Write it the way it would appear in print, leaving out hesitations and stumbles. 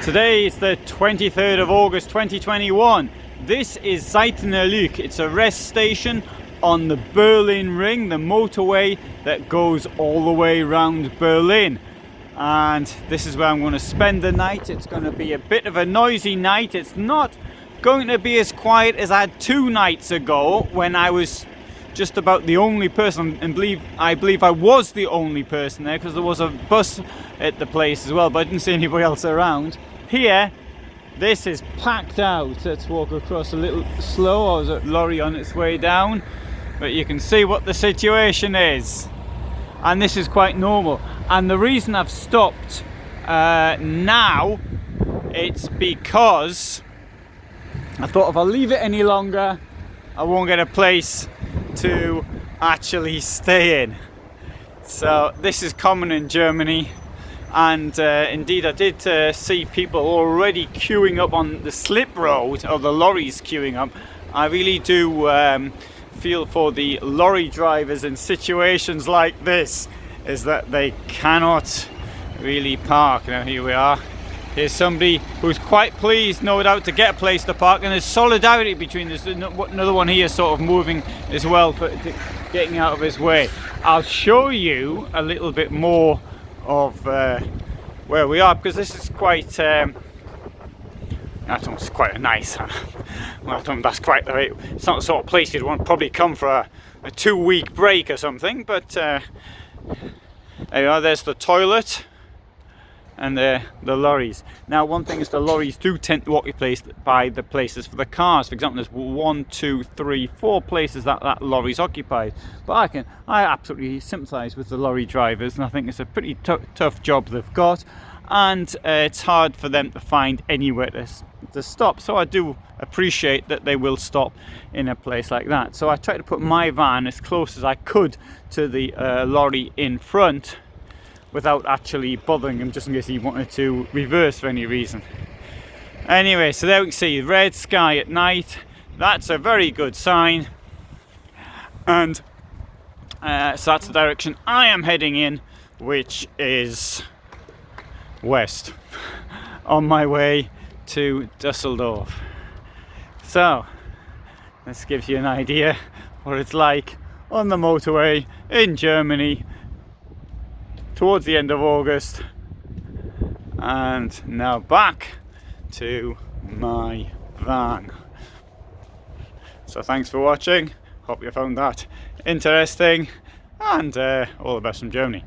Today is the 23rd of August 2021. This is Ziethener Luch. It's a rest station on the Berlin Ring, the motorway that goes all the way around Berlin. And this is where I'm going to spend the night. It's going to be a bit of a noisy night. It's not going to be as quiet as I had 2 nights ago when I was just about the only person, and I believe I was the only person there because there was a bus at the place as well, but I didn't see anybody else around. Here, this is packed out. Let's walk across a little slow. I was at lorry on its way down, but you can see what the situation is. And this is quite normal. And the reason I've stopped now, it's because I thought if I leave it any longer, I won't get a place to actually stay in. So this is common in Germany. And indeed I did see people already queuing up on the slip road, or the lorries queuing up. I really do feel for the lorry drivers in situations like this, is that they cannot really park. Now here we are. Here's somebody who's quite pleased, no doubt, to get a place to park, and there's solidarity between this. Another one here sort of moving as well, for getting out of his way. I'll show you a little bit more of where we are, because this is quite I don't know, it's quite a nice well, I don't know, that's quite the right, it's not the sort of place you'd want to probably come for a 2-week break or something, but there you are. There's the toilet and the lorries. Now, one thing is the lorries do tend to occupy the places for the cars. For example, there's 1, 2, 3, 4 places that lorries occupy. But I absolutely sympathise with the lorry drivers, and I think it's a pretty tough job they've got, and it's hard for them to find anywhere to stop. So I do appreciate that they will stop in a place like that. So I tried to put my van as close as I could to the lorry in front, without actually bothering him, just in case he wanted to reverse for any reason. Anyway, so there we can see red sky at night. That's a very good sign. And so that's the direction I am heading in, which is west, on my way to Dusseldorf. So this gives you an idea what it's like on the motorway in Germany towards the end of August. And now back to my van. So thanks for watching. Hope you found that interesting, and all the best from Germany.